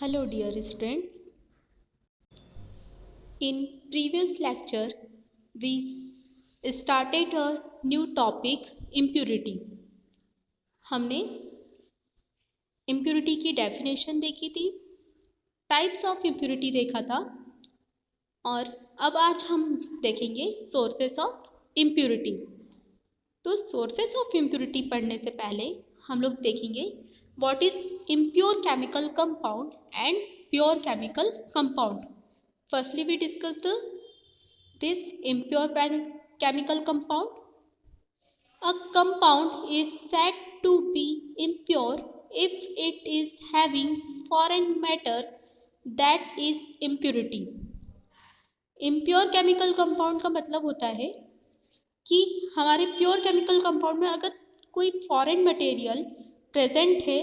Hello dear students. In previous lecture we started a new topic impurity. हमने impurity की definition देखी थी, types of impurity देखा था और अब आज हम देखेंगे sources of impurity. तो sources of impurity पढ़ने से पहले हम लोग देखेंगे what is impure chemical compound and pure chemical compound. Firstly, we discuss this impure chemical compound. A compound is said to be impure if it is having foreign matter that is impurity. Impure chemical compound का मतलब होता है कि हमारे pure chemical compound में अगर कोई foreign material present है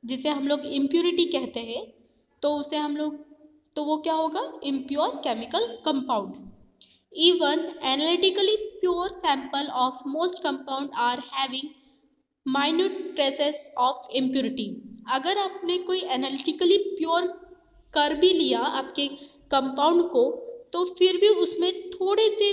जिसे हम लोग इम्प्योरिटी कहते हैं तो उसे हम लोग तो वो क्या होगा impure chemical compound. Even analytically pure sample of most compound are having minute traces of impurity. अगर आपने कोई एनालिटिकली प्योर कर भी लिया आपके कंपाउंड को तो फिर भी उसमें थोड़े से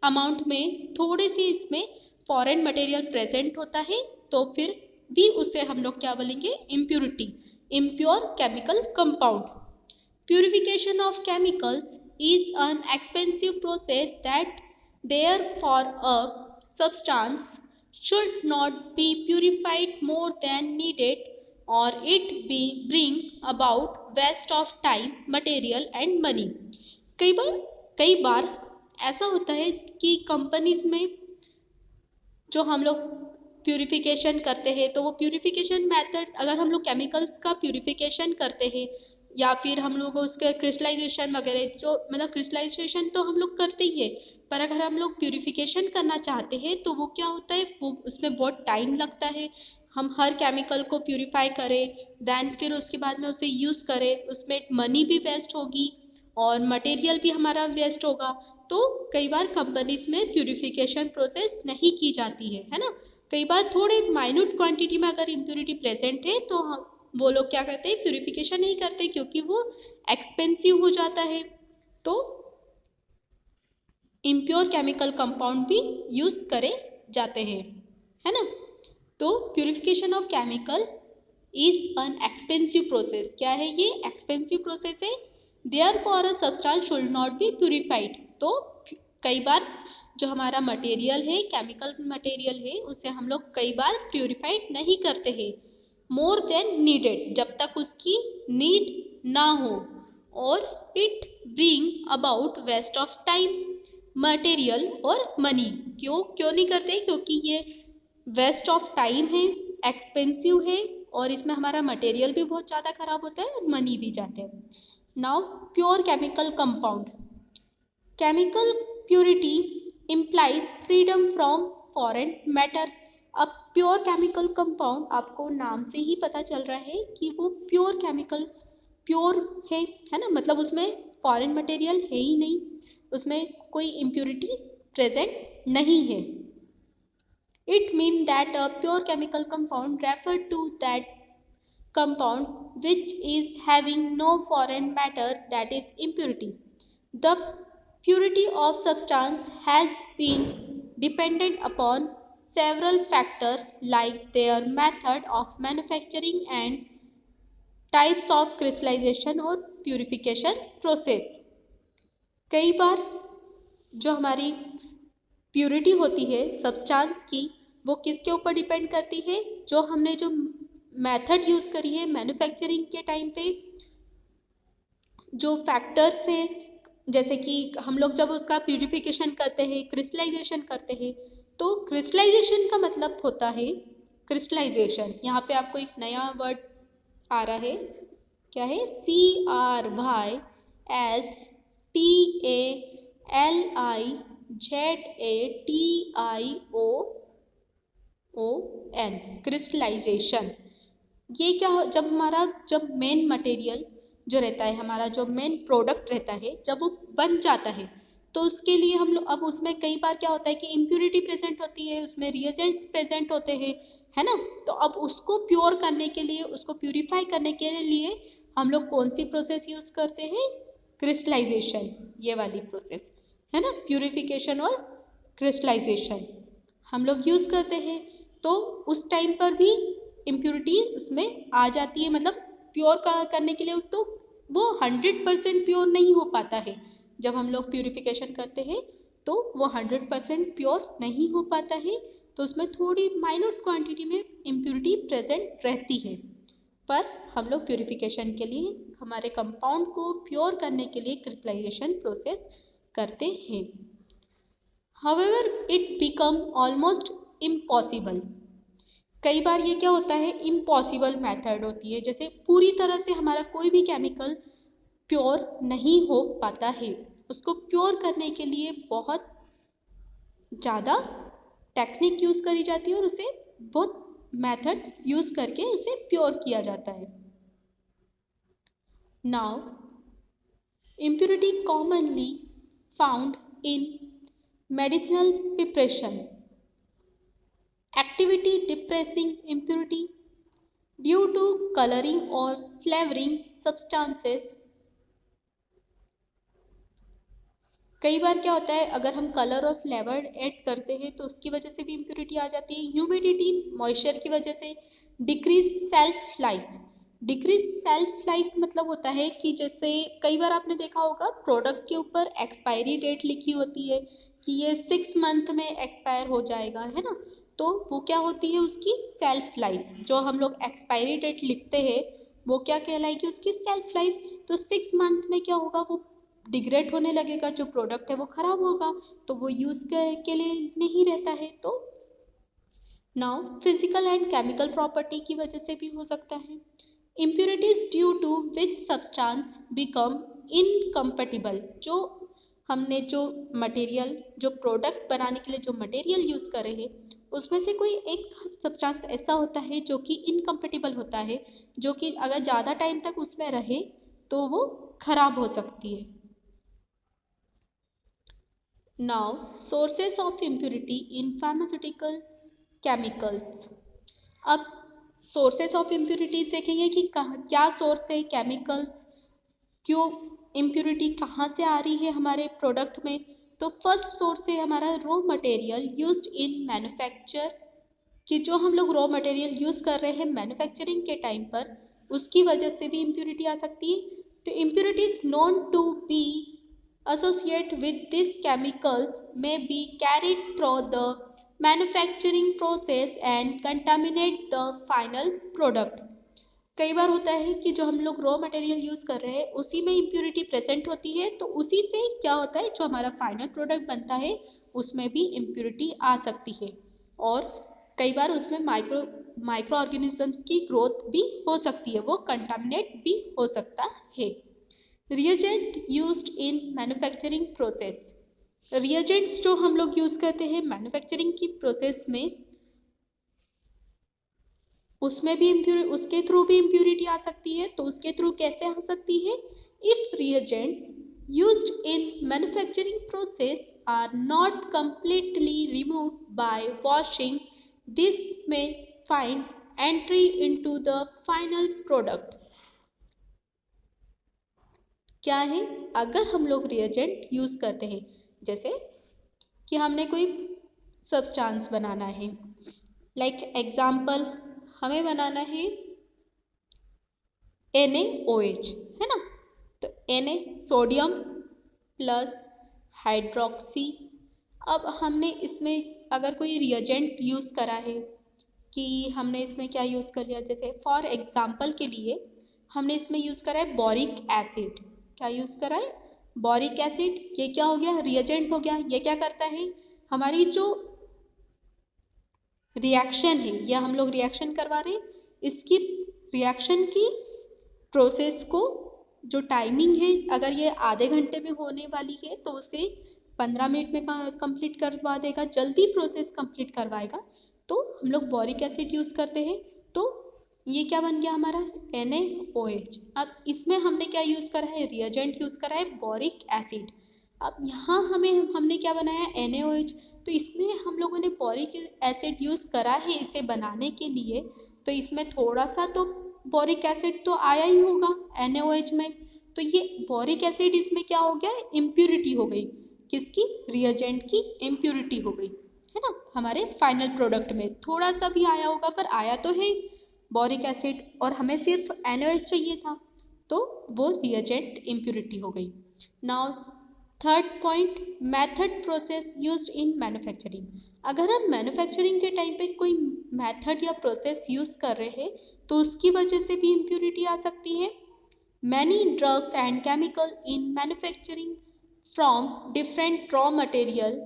अमाउंट में थोड़े से इसमें फॉरेन मटेरियल प्रेजेंट होता है तो फिर भी उसे हम लोग क्या बोलेंगे impurity, impure chemical compound. Purification of chemicals is an expensive process that therefore a substance should not be purified more than needed or it be bring about waste of time, material and money. कई बार ऐसा होता है कि companies में जो हम लोग purification करते हैं तो वो प्यूरिफिकेशन मेथड अगर हम लोग केमिकल्स का प्यूरिफिकेशन करते हैं या फिर हम लोग उसके क्रिस्टलाइजेशन वगैरह जो मतलब क्रिस्टलाइजेशन तो हम लोग करते ही है पर अगर हम लोग प्यूरिफिकेशन करना चाहते हैं तो वो क्या होता है वो उसमें बहुत टाइम लगता है. हम हर केमिकल को प्यूरिफाई करें दैन फिर उसके बाद में उसे यूज़ करें उसमें मनी भी वेस्ट होगी और मटेरियल भी हमारा वेस्ट होगा. तो कई बार कंपनीज में प्यूरिफिकेशन प्रोसेस नहीं की जाती है ना. कई बार थोड़े माइन्यूट क्वांटिटी में अगर इम्प्योरिटी प्रेजेंट है तो वो लोग क्या करते हैं प्यूरिफिकेशन नहीं करते क्योंकि वो एक्सपेंसिव हो जाता है. तो इम्प्योर केमिकल कंपाउंड भी यूज करे जाते हैं है ना. तो purification of chemical is an expensive process. क्या है ये एक्सपेंसिव प्रोसेस है. Therefore a substance should not be purified. तो कई बार जो हमारा मटेरियल है केमिकल मटेरियल है उसे हम लोग कई बार प्यूरिफाइड नहीं करते हैं मोर देन नीडेड जब तक उसकी नीड ना हो और it bring about waste of time, material और मनी. क्यों नहीं करते क्योंकि ये वेस्ट ऑफ टाइम है, एक्सपेंसिव है और इसमें हमारा मटेरियल भी बहुत ज़्यादा खराब होता है और मनी भी जाते हैं. Now pure chemical compound. Chemical purity implies freedom from foreign matter. अब प्योर केमिकल कंपाउंड आपको नाम से ही पता चल रहा है कि वो प्योर केमिकल प्योर है ना. मतलब उसमें फॉरेन मटेरियल है ही नहीं, उसमें कोई इम्प्योरिटी प्रेजेंट नहीं है. It mean that a pure chemical compound refer to that compound which is having no foreign matter that is impurity. The purity of substance has been dependent upon several factors like their method of manufacturing and types of crystallization और purification process. कई बार जो हमारी purity होती है substance की वो किसके ऊपर डिपेंड करती है जो हमने जो मेथड यूज़ करी है मैन्युफैक्चरिंग के टाइम पे जो फैक्टर्स हैं जैसे कि हम लोग जब उसका प्यूरिफिकेशन करते हैं क्रिस्टलाइजेशन करते हैं तो क्रिस्टलाइजेशन का मतलब होता है क्रिस्टलाइजेशन. यहाँ पे आपको एक नया वर्ड आ रहा है क्या है CRYSTALIZATION क्रिस्टलाइजेशन. ये क्या हो जब मेन मटेरियल जो रहता है हमारा जो मेन प्रोडक्ट रहता है जब वो बन जाता है तो उसके लिए हम लोग अब उसमें कई बार क्या होता है कि इम्प्योरिटी प्रेजेंट होती है उसमें रिएजेंट्स प्रेजेंट होते हैं है ना. तो अब उसको प्योर करने के लिए उसको प्यूरिफाई करने के लिए हम लोग कौन सी प्रोसेस यूज़ करते हैं? क्रिस्टलाइजेशन, ये वाली प्रोसेस है ना, प्यूरिफिकेशन और क्रिस्टलाइजेशन हम लोग यूज़ करते हैं। तो उस टाइम पर भी इम्प्योरिटी उसमें आ जाती है, मतलब प्योर करने के लिए तो वो 100% प्योर नहीं हो पाता है। जब हम लोग प्यूरिफिकेशन करते हैं तो वो 100% प्योर नहीं हो पाता है, तो उसमें थोड़ी माइन्यूट क्वांटिटी में इम्प्योरिटी प्रेजेंट रहती है। पर हम लोग प्यूरिफिकेशन के लिए हमारे कंपाउंड को प्योर करने के लिए क्रिस्टलाइजेशन प्रोसेस करते हैं। However it become almost impossible. कई बार ये क्या होता है, इम्पॉसिबल मेथड होती है, जैसे पूरी तरह से हमारा कोई भी केमिकल प्योर नहीं हो पाता है। उसको प्योर करने के लिए बहुत ज़्यादा टेक्निक यूज़ करी जाती है और उसे बहुत मेथड यूज़ करके उसे प्योर किया जाता है। Now impurity commonly found in medicinal preparation, activity depressing impurity due to coloring or flavoring substances। कई बार क्या होता है, अगर हम कलर और फ्लेवर ऐड करते हैं तो उसकी वजह से भी इम्प्योरिटी आ जाती है। ह्यूमिडिटी, मॉइस्चर की वजह से। Decrease self life. Decrease self life मतलब होता है कि जैसे कई बार आपने देखा होगा प्रोडक्ट के ऊपर एक्सपायरी डेट लिखी होती है कि ये 6 मंथ में एक्सपायर हो जाएगा, है ना। तो वो क्या होती है, उसकी सेल्फ लाइफ। जो हम लोग एक्सपायरी डेट लिखते हैं वो क्या कहलाएगी, उसकी सेल्फ लाइफ। तो 6 मंथ में क्या होगा, वो डिग्रेड होने लगेगा, जो प्रोडक्ट है वो खराब होगा, तो वो यूज़ के लिए नहीं रहता है। तो now physical and chemical property की वजह से भी हो सकता है। Impurities due to which substance become incompatible. जो हमने जो मटेरियल, जो प्रोडक्ट बनाने के लिए जो मटेरियल यूज़ करे हैं उसमें से कोई एक सब्सटेंस ऐसा होता है जो कि इनकम्पेटिबल होता है, जो कि अगर ज़्यादा टाइम तक उसमें रहे तो वो खराब हो सकती है। Now, sources of impurity in pharmaceutical chemicals। अब sources of impurities देखेंगे कि क्या सोर्स है केमिकल्स, क्यों इम्प्योरिटी कहाँ से आ रही है हमारे प्रोडक्ट में। तो फर्स्ट सोर्स है हमारा raw material used in manufacture, कि जो हम लोग रॉ मटेरियल यूज़ कर रहे हैं मैन्युफैक्चरिंग के टाइम पर, उसकी वजह से भी इम्प्योरिटी आ सकती है। तो impurities known to be associate with these chemicals may be carried through the manufacturing process and contaminate the final product। कई बार होता है कि जो हम लोग रॉ मटेरियल यूज़ कर रहे हैं उसी में इम्प्योरिटी प्रेजेंट होती है, तो उसी से क्या होता है, जो हमारा फाइनल प्रोडक्ट बनता है उसमें भी इम्प्योरिटी आ सकती है। और कई बार उसमें माइक्रो ऑर्गेनिजम्स की ग्रोथ भी हो सकती है, वो कंटामिनेट भी हो सकता है। Reagent used in manufacturing process. Reagents जो हम लोग यूज़ करते हैं मैन्युफैक्चरिंग की प्रोसेस में, उसमें भी उसके थ्रू भी इम्प्योरिटी आ सकती है। तो उसके थ्रू कैसे आ सकती है, if reagents used in manufacturing process are not completely removed by washing, this may find entry into the final product। क्या है, अगर हम लोग रिएजेंट यूज़ करते हैं, जैसे कि हमने कोई सब्सटेंस बनाना है, लाइक एग्जाम्पल हमें बनाना है NaOH, है ना। तो Na सोडियम प्लस हाइड्रोक्सी। अब हमने इसमें अगर कोई रिएजेंट यूज़ करा है, कि हमने इसमें क्या यूज़ कर लिया, जैसे फॉर एग्जाम्पल के लिए हमने इसमें यूज़ करा है बोरिक एसिड। क्या यूज़ करा है, बोरिक एसिड। ये क्या हो गया, रिएजेंट हो गया। ये क्या करता है, हमारी जो रिएक्शन है, या हम लोग रिएक्शन करवा रहे हैं, इसकी रिएक्शन की प्रोसेस को जो टाइमिंग है, अगर ये आधे घंटे में होने वाली है तो उसे 15 मिनट में कंप्लीट करवा देगा, जल्दी प्रोसेस कंप्लीट करवाएगा। तो हम लोग बोरिक एसिड यूज़ करते हैं। तो ये क्या बन गया हमारा, NaOH। अब इसमें हमने क्या यूज़ करा है, रिएजेंट यूज़ करा है बोरिक एसिड। अब यहाँ हमने क्या बनाया, NaOH। तो इसमें हम लोगों ने बोरिक एसिड यूज़ करा है इसे बनाने के लिए, तो इसमें थोड़ा सा तो बोरिक एसिड तो आया ही होगा NaOH में, तो ये बोरिक एसिड इसमें क्या हो गया, इम्प्यूरिटी हो गई, किसकी, रिएजेंट की इम्प्यूरिटी हो गई, है ना। हमारे फाइनल प्रोडक्ट में थोड़ा सा भी आया होगा पर आया तो है बोरिक एसिड, और हमें सिर्फ NaOH चाहिए था, तो वो रिएजेंट इम्प्यूरिटी हो गई। Now third point, method process used in manufacturing. अगर हम मैन्युफैक्चरिंग के टाइम पे कोई मेथड या प्रोसेस यूज़ कर रहे हैं तो उसकी वजह से भी इम्प्यूरिटी आ सकती है। Many drugs and chemicals in manufacturing from different raw material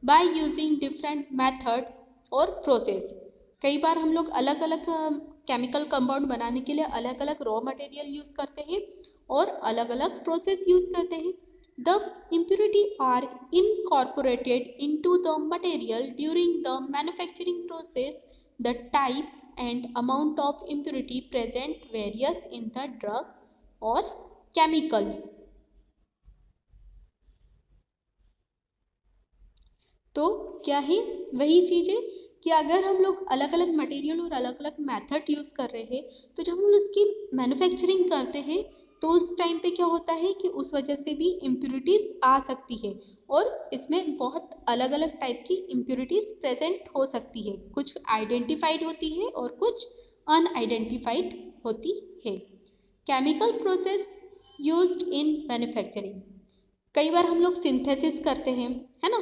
by using different method और process। कई बार हम लोग अलग अलग केमिकल कंपाउंड बनाने के लिए अलग अलग रॉ मटेरियल यूज़ करते हैं और अलग अलग प्रोसेस यूज़ करते हैं। The impurity are incorporated into the material during the manufacturing process. The type and amount of impurity present varies in the drug और केमिकल। तो क्या है, वही चीज़ है कि अगर हम लोग अलग अलग मटेरियल और अलग अलग मेथड यूज़ कर रहे हैं तो जब हम लोग उसकी मैन्युफैक्चरिंग करते हैं तो उस टाइम पे क्या होता है कि उस वजह से भी इम्प्यूरिटीज़ आ सकती है, और इसमें बहुत अलग अलग टाइप की इम्प्यूरिटीज़ प्रेजेंट हो सकती है, कुछ आइडेंटिफाइड होती है और कुछ अनआइडेंटिफाइड होती है। Chemical process used in manufacturing, कई बार हम लोग सिंथेसिस करते हैं, है ना,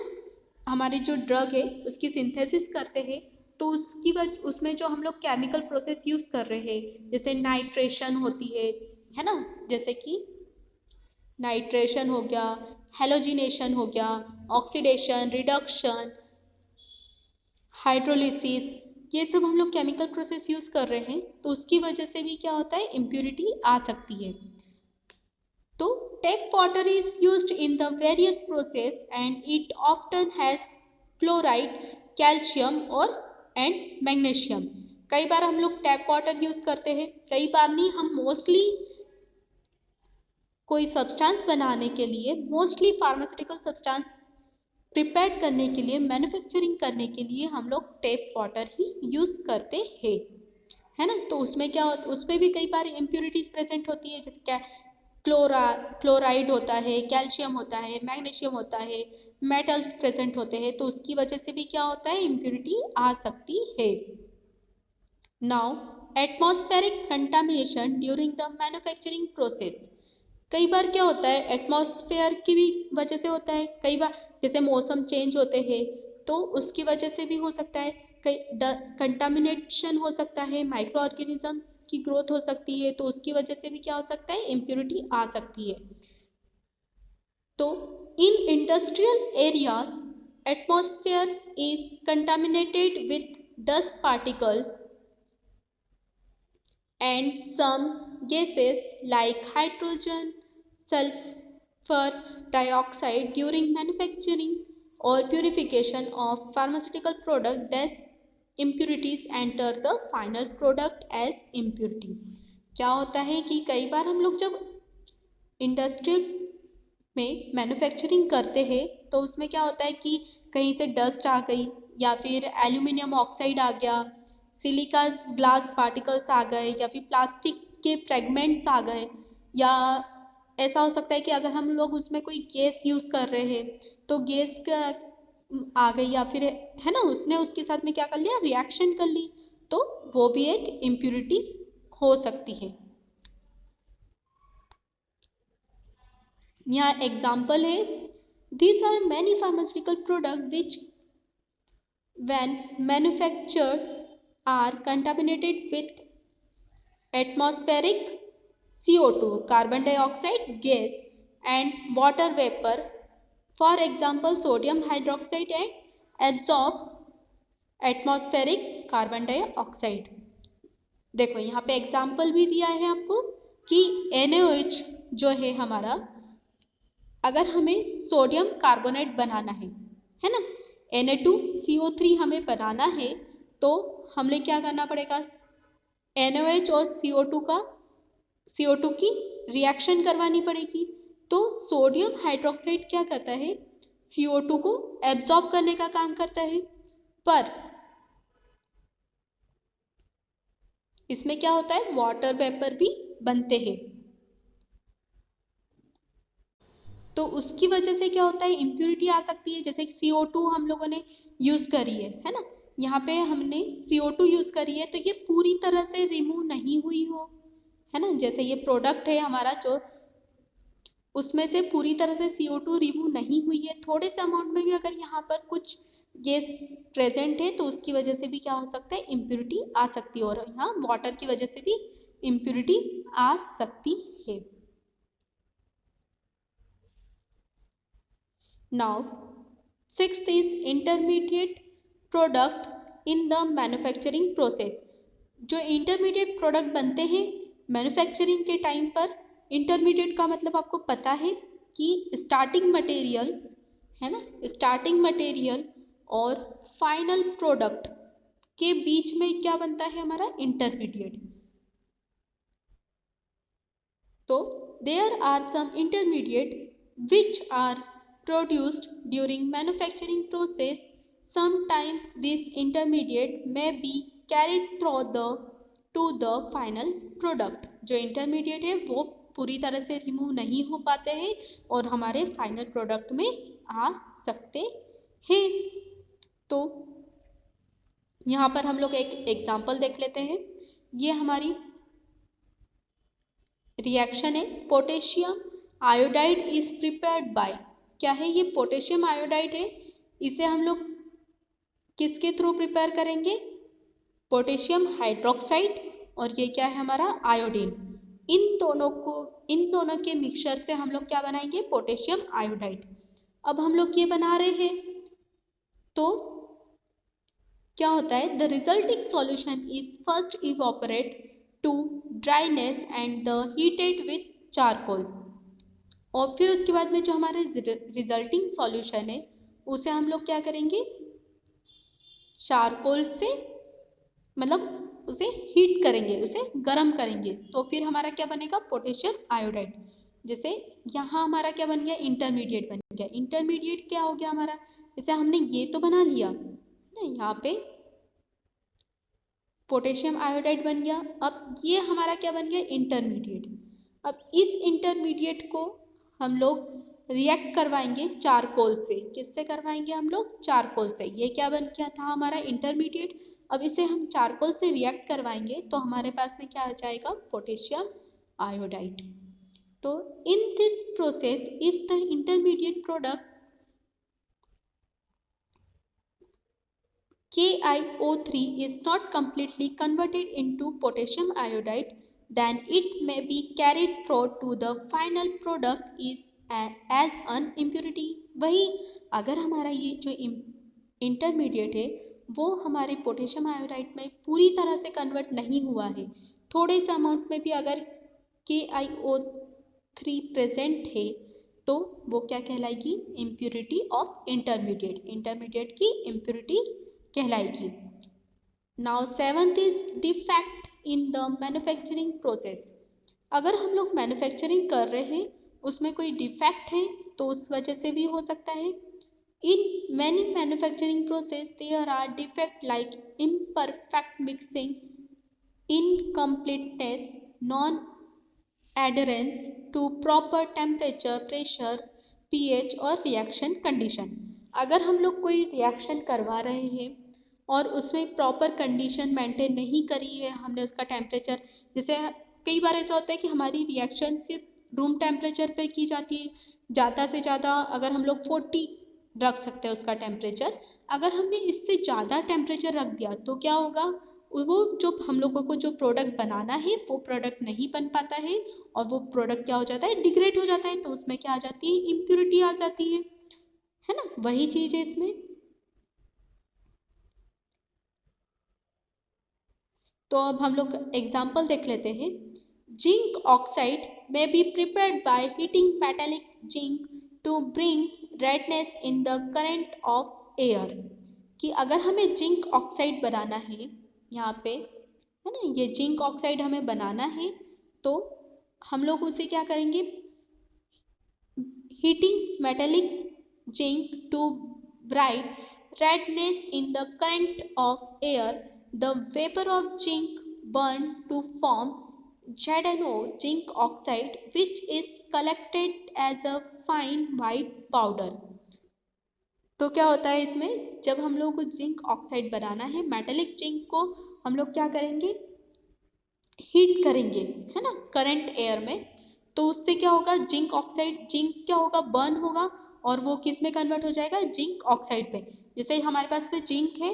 हमारी जो ड्रग है उसकी सिंथेसिस करते हैं, तो उसकी वजह उसमें जो हम लोग केमिकल प्रोसेस यूज़ कर रहे हैं जैसे नाइट्रेशन होती है ना, जैसे कि नाइट्रेशन हो गया, हेलोजिनेशन हो गया, ऑक्सीडेशन, रिडक्शन, हाइड्रोलिसिस, ये सब हम लोग केमिकल प्रोसेस यूज़ कर रहे हैं तो उसकी वजह से भी क्या होता है, इम्प्यूरिटी आ सकती है। तो tap water is used in the various process and it often has chloride, calcium और and magnesium। कई बार हम लोग टैप वाटर यूज़ करते हैं, कई बार नहीं, हम मोस्टली कोई सब्सटेंस बनाने के लिए, मोस्टली फार्मास्यूटिकल सब्सटेंस प्रिपेयर करने के लिए, मैन्युफैक्चरिंग करने के लिए हम लोग टैप वाटर ही यूज़ करते हैं, है ना। तो उसमें क्या होता, उसमें भी कई बार इम्प्यूरिटीज़ प्रेजेंट होती है, जैसे क्या क्लोराइड होता है, कैल्शियम होता है, मैग्नीशियम होता है, मेटल्स प्रेजेंट होते हैं, तो उसकी वजह से भी क्या होता है, इम्प्यूरिटी आ सकती है। Now atmospheric contamination during the manufacturing process, कई बार क्या होता है, एटमॉस्फेयर की भी वजह से होता है, कई बार जैसे मौसम चेंज होते हैं तो उसकी वजह से भी हो सकता है, कई कंटामिनेशन हो सकता है, माइक्रो ऑर्गेनिजम्स की ग्रोथ हो सकती है, तो उसकी वजह से भी क्या हो सकता है, इम्प्यूरिटी आ सकती है। तो in industrial areas atmosphere is contaminated with dust particle and some gases like hydrogen, sulfur dioxide during manufacturing or purification of pharmaceutical product, these impurities enter the final product as impurity। क्या होता है कि कई बार हम लोग जब industrial में manufacturing करते हैं तो उसमें क्या होता है कि कहीं से डस्ट आ गई या फिर एल्यूमिनियम ऑक्साइड आ गया, सिलिका ग्लास पार्टिकल्स आ गए, या फिर प्लास्टिक के फ्रेगमेंट्स आ गए, या ऐसा हो सकता है कि अगर हम लोग उसमें कोई गैस यूज़ कर रहे हैं तो गैस का आ गई, या फिर है ना उसने उसके साथ में क्या कर लिया, रिएक्शन कर ली, तो वो भी एक इम्प्यूरिटी हो सकती है। यहाँ एग्जाम्पल है, these are many pharmaceutical products which when manufactured are contaminated with atmospheric CO2 carbon dioxide gas and water vapor, for example sodium hydroxide and absorb atmospheric carbon dioxide। देखो यहाँ पे एग्जाम्पल भी दिया है आपको कि NaOH जो है हमारा, अगर हमें सोडियम कार्बोनेट बनाना है ना, Na2CO3 हमें बनाना है तो हमें क्या करना पड़ेगा, NaOH और CO2 की रिएक्शन करवानी पड़ेगी। तो सोडियम हाइड्रोक्साइड क्या करता है, CO2 को एब्जॉर्ब करने का काम करता है, पर इसमें क्या होता है, वाटर वेपर भी बनते हैं। तो उसकी वजह से क्या होता है, इम्प्यूरिटी आ सकती है। जैसे CO2 हम लोगों ने यूज़ करी है ना, यहाँ पे हमने CO2 यूज़ करी है, तो ये पूरी तरह से रिमूव नहीं हुई हो, है ना। जैसे ये प्रोडक्ट है हमारा जो, उसमें से पूरी तरह से CO2 रिमूव नहीं हुई है, थोड़े से अमाउंट में भी अगर यहाँ पर कुछ गैस प्रेजेंट है तो उसकी वजह से भी क्या हो सकता है, इम्प्यूरिटी आ सकती है। और यहाँ वाटर की वजह से भी इम्प्यूरिटी आ सकती है। Now, sixth is intermediate product in the manufacturing process. जो इंटरमीडिएट प्रोडक्ट बनते हैं मैन्युफैक्चरिंग के टाइम पर, इंटरमीडिएट का मतलब आपको पता है कि स्टार्टिंग मटेरियल, है ना, स्टार्टिंग मटेरियल और फाइनल प्रोडक्ट के बीच में क्या बनता है हमारा, इंटरमीडिएट। तो there are some intermediate which are produced during manufacturing process. Sometimes this intermediate may be carried through the final product. जो intermediate है वो पूरी तरह से रिमूव नहीं हो पाते हैं और हमारे फाइनल प्रोडक्ट में आ सकते हैं। तो यहाँ पर हम लोग एक एग्जाम्पल देख लेते हैं। ये हमारी रिएक्शन है, potassium iodide is prepared by, क्या है ये, पोटेशियम आयोडाइड है। इसे हम लोग किसके थ्रू प्रिपेयर करेंगे, पोटेशियम हाइड्रोक्साइड, और ये क्या है हमारा, आयोडीन। इन दोनों के मिक्सचर से हम लोग क्या बनाएंगे, पोटेशियम आयोडाइड। अब हम लोग ये बना रहे हैं तो क्या होता है, the resulting solution is first evaporate to dryness and the heated with charcoal. और फिर उसके बाद में जो हमारे रिजल्टिंग सॉल्यूशन है उसे हम लोग क्या करेंगे, चारकोल से, मतलब उसे हीट करेंगे, उसे गर्म करेंगे, तो फिर हमारा क्या बनेगा, पोटेशियम आयोडाइड। जैसे यहाँ हमारा क्या बन गया, इंटरमीडिएट बन गया। इंटरमीडिएट क्या हो गया हमारा, जैसे हमने ये तो बना लिया ना, यहाँ पे पोटेशियम आयोडाइड बन गया। अब ये हमारा क्या बन गया, इंटरमीडिएट। अब इस इंटरमीडिएट को हम लोग रिएक्ट करवाएंगे चारकोल से। किससे करवाएंगे हम लोग, चारकोल से। ये क्या बन गया था हमारा, इंटरमीडिएट। अब इसे हम चारकोल से रिएक्ट करवाएंगे तो हमारे पास में क्या आ जाएगा, पोटेशियम आयोडाइड। तो in this process if the intermediate product KiO3 is not completely converted into potassium iodide, then it may be carried through to the final product is as an impurity. वही अगर हमारा ये जो intermediate है वो हमारे potassium iodide में पूरी तरह से कन्वर्ट नहीं हुआ है, थोड़े से अमाउंट में भी अगर KiO3 प्रेजेंट है तो वो क्या कहलाएगी, इम्प्यूरिटी ऑफ इंटरमीडिएट, इंटरमीडिएट की इम्प्यूरिटी कहलाएगी। Now seventh is defect in the manufacturing process. अगर हम लोग मैन्युफैक्चरिंग कर रहे हैं उसमें कोई डिफेक्ट है तो उस वजह से भी हो सकता है। In many manufacturing process there are defect like imperfect mixing, incompleteness, non adherence to proper temperature, pressure, pH और रिएक्शन कंडीशन। अगर हम लोग कोई रिएक्शन करवा रहे हैं और उसमें प्रॉपर कंडीशन मेंटेन नहीं करी है, हमने उसका टेम्परेचर, जैसे कई बार ऐसा होता है कि हमारी रिएक्शन सिर्फ रूम टेम्परेचर पे की जाती है, ज़्यादा से ज़्यादा अगर हम लोग 40 रख सकते हैं उसका टेम्परेचर। अगर हमने इससे ज़्यादा टेम्परेचर रख दिया तो क्या होगा, वो जो हम लोगों को जो प्रोडक्ट बनाना है वो प्रोडक्ट नहीं बन पाता है और वो प्रोडक्ट क्या हो जाता है, डिग्रेड हो जाता है। तो उसमें क्या आ जाती है, इम्प्यूरिटी आ जाती है ना। वही चीज़ है इसमें। तो अब हम लोग एग्जाम्पल देख लेते हैं। Zinc oxide may be prepared by heating metallic zinc to bring redness in the current of air. कि अगर हमें जिंक ऑक्साइड बनाना है, यहाँ पे है ना, ये जिंक ऑक्साइड हमें बनाना है तो हम लोग उसे क्या करेंगे, heating metallic zinc to bright redness in the current of air, the vapor of zinc burned to form ZnO, zinc oxide, which is collected as a fine white powder. तो क्या होता है इसमें, जब हम लोग को जिंक ऑक्साइड बनाना है, मेटेलिक जिंक को हम लोग क्या करेंगे, हीट करेंगे, है ना, करंट एयर में। तो उससे क्या होगा, जिंक ऑक्साइड, जिंक क्या होगा, बर्न होगा और वो किस में कन्वर्ट हो जाएगा, जिंक ऑक्साइड पे। जैसे हमारे पास में जिंक है,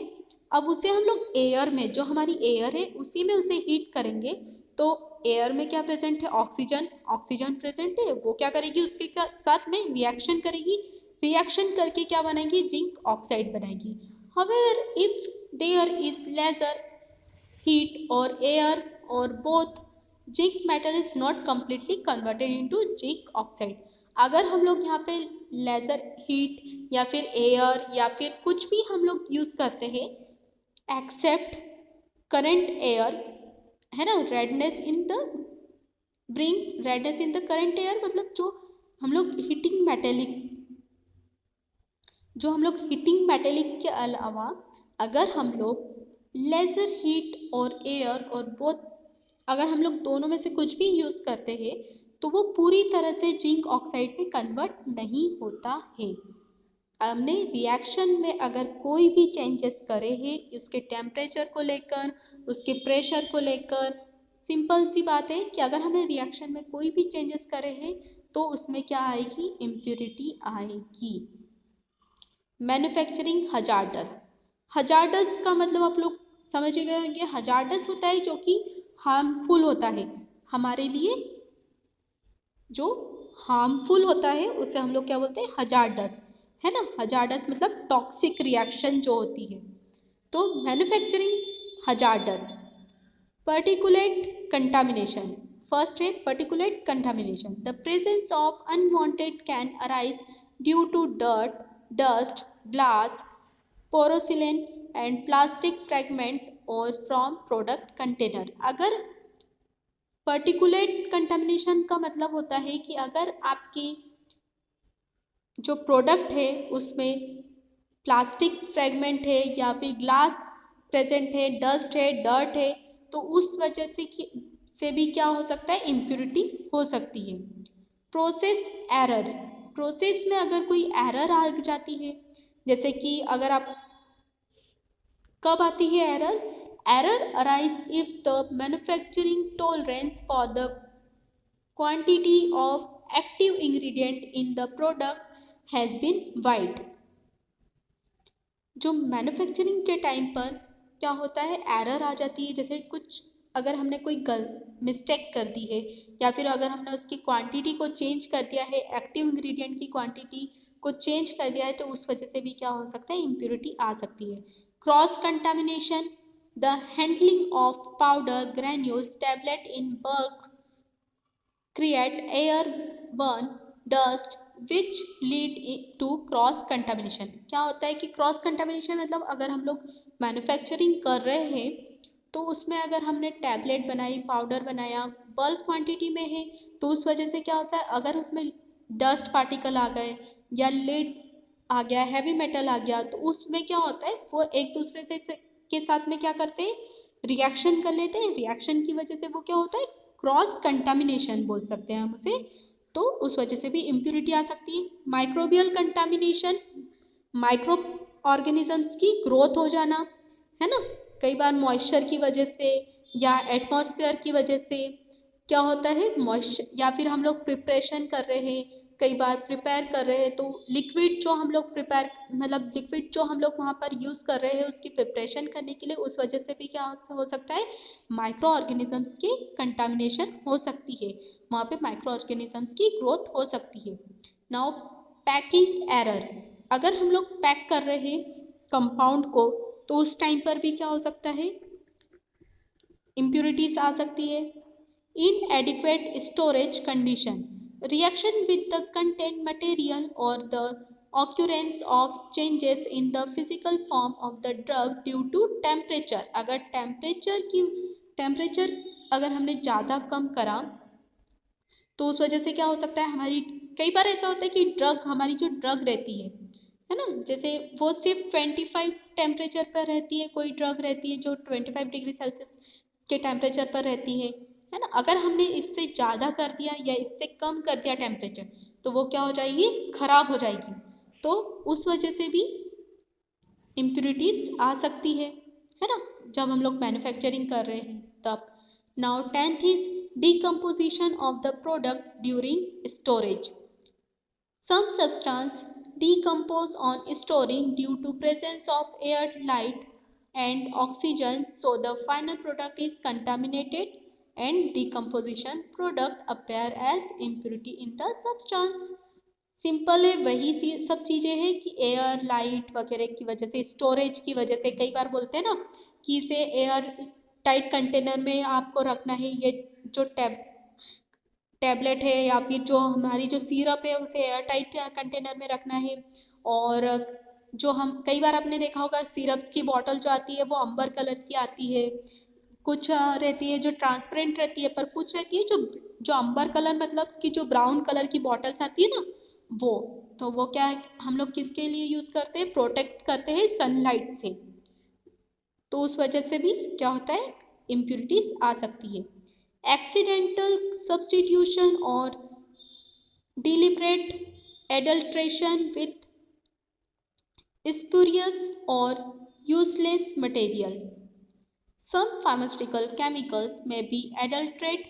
अब उसे हम लोग एयर में, जो हमारी एयर है उसी में उसे हीट करेंगे। तो एयर में क्या प्रेजेंट है, ऑक्सीजन, ऑक्सीजन प्रेजेंट है, वो क्या करेगी, उसके साथ में रिएक्शन करेगी, रिएक्शन करके क्या बनाएगी, जिंक ऑक्साइड बनाएगी। However, if there is laser heat or air or both, zinc metal is not completely converted into zinc oxide. अगर हम लोग यहाँ पे लेजर हीट या फिर एयर या फिर कुछ भी हम लोग यूज करते हैं एक्सेप्ट करंट एयर, है ना, redness in the bring redness in the current air, मतलब जो हम लोग हीटिंग मेटेलिक के अलावा अगर हम लोग लेजर हीट और एयर और बोथ, अगर हम लोग दोनों में से कुछ भी यूज़ करते हैं तो वो पूरी तरह से जिंक ऑक्साइड में कन्वर्ट नहीं होता है। हमने रिएक्शन में अगर कोई भी चेंजेस करे हैं उसके टेम्परेचर को लेकर, उसके प्रेशर को लेकर, सिंपल सी बात है कि अगर हमने रिएक्शन में कोई भी चेंजेस करे हैं तो उसमें क्या आएगी, इम्प्योरिटी आएगी। मैन्युफैक्चरिंग हजार्डस, हजार्डस का मतलब आप लोग समझ गए होंगे, हजार्डस होता है जो कि हार्मफुल होता है हमारे लिए, जो हार्मफुल होता है उसे हम लोग क्या बोलते हैं, हजार्डस, है ना। हजार्डस मतलब टॉक्सिक रिएक्शन जो होती है। तो manufacturing hazards, particulate contamination, first है particulate contamination, the presence of unwanted can arise due to dirt, dust, glass, porcelain and plastic fragment और फ्रॉम प्रोडक्ट कंटेनर। अगर पर्टिकुलेट कंटामिनेशन का मतलब होता है कि अगर आपकी जो प्रोडक्ट है उसमें प्लास्टिक फ्रैगमेंट है या फिर ग्लास प्रेजेंट है, डस्ट है, डर्ट है, तो उस वजह से भी क्या हो सकता है, इम्प्योरिटी हो सकती है। प्रोसेस एरर, प्रोसेस में अगर कोई एरर आ जाती है, जैसे कि अगर आप, कब आती है error, error arise if the manufacturing tolerance for the quantity of active ingredient in the product has been wide. जो मैन्युफैक्चरिंग के टाइम पर क्या होता है, एरर आ जाती है, जैसे कुछ अगर हमने कोई मिस्टेक कर दी है या फिर अगर हमने उसकी क्वांटिटी को चेंज कर दिया है, एक्टिव इंग्रेडिएंट की क्वांटिटी को चेंज कर दिया है, तो उस वजह से भी क्या हो सकता है, इम्प्योरिटी आ सकती है। Cross contamination, the handling of powder, granules, tablet in bulk create airborne dust which lead to cross contamination. क्या होता है कि क्रॉस कंटामिनेशन मतलब अगर हम लोग मैन्युफैक्चरिंग कर रहे हैं तो उसमें अगर हमने टैबलेट बनाई, पाउडर बनाया, बल्क क्वांटिटी में है, तो उस वजह से क्या होता है, अगर उसमें डस्ट पार्टिकल आ गए या लेड आ गया, हैवी मेटल आ गया, तो उसमें क्या होता है, वो एक दूसरे से के साथ में क्या करते हैं, रिएक्शन कर लेते हैं। रिएक्शन की वजह से वो क्या होता है, क्रॉस कंटामिनेशन बोल सकते हैं हम उसे। तो उस वजह से भी इम्प्योरिटी आ सकती है। माइक्रोबियल कंटामिनेशन, माइक्रो ऑर्गेनिजम्स की ग्रोथ हो जाना, है ना, कई बार मॉइस्चर की वजह से या एटमॉस्फेयर की वजह से क्या होता है, मॉइस्चर, या फिर हम लोग प्रिपरेशन कर रहे हैं, कई बार प्रिपेयर कर रहे हैं, तो लिक्विड जो हम लोग प्रिपेयर, मतलब लिक्विड जो हम लोग वहाँ पर यूज़ कर रहे हैं उसकी प्रिपरेशन करने के लिए, उस वजह से भी क्या हो सकता है, माइक्रो ऑर्गेनिजम्स की कंटामिनेशन हो सकती है, वहाँ पे माइक्रो ऑर्गेनिजम्स की ग्रोथ हो सकती है। नाउ पैकिंग एरर, अगर हम लोग पैक कर रहे हैं कंपाउंड को तो उस टाइम पर भी क्या हो सकता है, इम्प्योरिटीज आ सकती है। Inadequate storage condition, reaction with the contained material or the occurrence of changes in the physical form of the drug due to temperature, अगर टेम्परेचर अगर हमने ज़्यादा कम करा तो उस वजह से क्या हो सकता है, हमारी, कई बार ऐसा होता है कि ड्रग, हमारी जो ड्रग रहती है ना, जैसे वो सिर्फ 25 टेम्परेचर पर रहती है, कोई ड्रग रहती है जो 25 डिग्री सेल्सियस के टेम्परेचर पर रहती है ना। अगर हमने इससे ज़्यादा कर दिया या इससे कम कर दिया टेम्परेचर तो वो क्या हो जाएगी, खराब हो जाएगी। तो उस वजह से भी इम्प्यूरिटीज आ सकती है ना, जब हम लोग मैन्युफैक्चरिंग कर रहे हैं तब। Now 10th is decomposition of the product during storage. Some substance decompose on storing due to presence of air, light and oxygen, so the final product is contaminated and decomposition product appear as impurity in the substance. Simple है, वही सब चीज़ें हैं कि air light वगैरह की वजह से, स्टोरेज की वजह से, कई बार बोलते हैं ना कि इसे एयर टाइट कंटेनर में आपको रखना है, ये जो टैबलेट है या फिर जो हमारी जो सिरप है उसे एयर टाइट कंटेनर में रखना है। और जो हम कई बार आपने देखा होगा सिरप्स की बॉटल जो आती है वो अंबर कलर की आती है, कुछ रहती है जो ट्रांसपेरेंट रहती है, पर कुछ रहती है जो जो अंबर कलर मतलब कि जो ब्राउन कलर की बॉटल्स आती है ना वो। तो वो क्या है, हम लोग किसके लिए यूज़ करते हैं, प्रोटेक्ट करते हैं सनलाइट से। तो उस वजह से भी क्या होता है, इम्प्यूरिटीज आ सकती है। एक्सीडेंटल सब्सटीट्यूशन और deliberate adulteration with spurious or useless material. Some pharmaceutical chemicals may be adulterated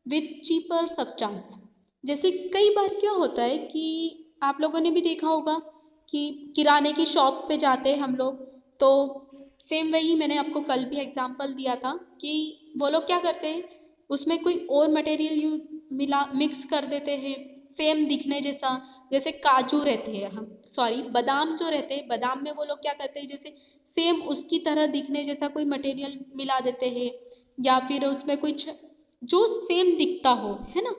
with cheaper substance. जैसे कई बार क्या होता है कि आप लोगों ने भी देखा होगा कि किराने की शॉप पे जाते हैं हम लोग, तो सेम वही मैंने आपको कल भी एग्जांपल दिया था कि वो लोग क्या करते हैं, उसमें कोई और मटेरियल मिला मिक्स कर देते हैं सेम दिखने जैसा। जैसे काजू रहते हैं, हम सॉरी बादाम जो रहते हैं, बादाम में वो लोग क्या करते हैं, जैसे सेम उसकी तरह दिखने जैसा कोई मटेरियल मिला देते हैं, या फिर उसमें कुछ जो सेम दिखता हो, है ना।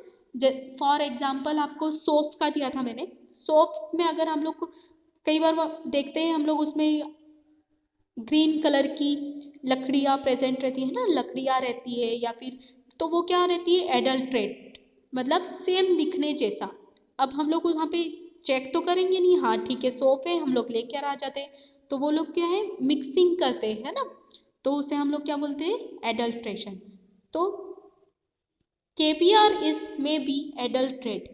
फॉर एग्जाम्पल आपको सौंफ का दिया था मैंने। सौंफ में अगर हम लोग को कई बार वो देखते हैं हम लोग, उसमें ग्रीन कलर की लकड़ियाँ प्रेजेंट रहती है ना, लकड़ियाँ रहती है, या फिर तो वो क्या रहती है, एडल्ट्रेट, मतलब सेम दिखने जैसा। अब हम लोग वहाँ पे चेक तो करेंगे नहीं, हाँ ठीक है सौंफ है, हम लोग लेकर आ जाते हैं, तो वो लोग क्या है मिक्सिंग करते हैं, है ना। तो उसे हम लोग क्या बोलते हैं, एडल्ट्रेशन। तो KBr is may be adulterate,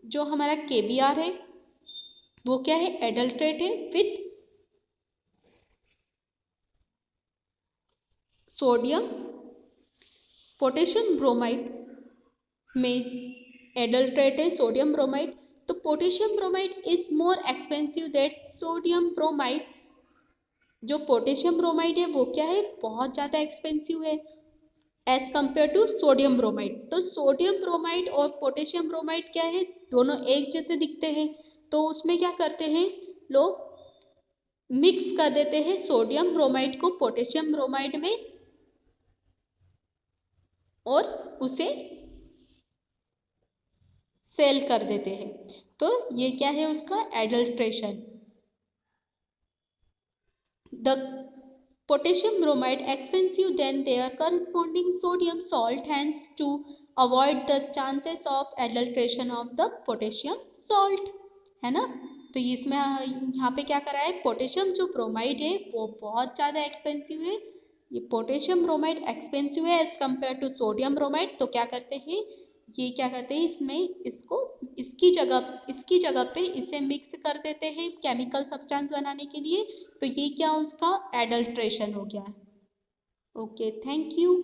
जो हमारा केबीआर है वो क्या है, एडल्ट्रेट है विथ सोडियम पोटेशियम ब्रोमाइड में एडल्ट्रेट है सोडियम ब्रोमाइड। तो potassium bromide is more expensive that sodium bromide. जो पोटेशियम ब्रोमाइड है वो क्या है, बहुत ज़्यादा एक्सपेंसिव है as compare to sodium bromide. तो सोडियम ब्रोमाइड और पोटेशियम ब्रोमाइड क्या है, दोनों एक जैसे दिखते हैं, तो उसमें क्या करते हैं लोग, मिक्स कर देते हैं सोडियम ब्रोमाइड को पोटेशियम ब्रोमाइड में और उसे सेल कर देते हैं। तो ये क्या है उसका adulteration. The potassium bromide expensive than their corresponding sodium salt, hence to avoid the chances of adulteration of the potassium salt, है ना। तो इसमें यहाँ पे क्या करा है, पोटेशियम जो ब्रोमाइड है वो बहुत ज़्यादा एक्सपेंसिव है, ये पोटेशियम ब्रोमाइड एक्सपेंसिव है as compare to sodium bromide. तो क्या करते हैं, ये क्या करते हैं, इसमें इसको इसकी जगह पे इसे मिक्स कर देते हैं केमिकल सब्सटेंस बनाने के लिए। तो ये क्या उसका एडल्ट्रेशन हो गया है। Okay, thank you.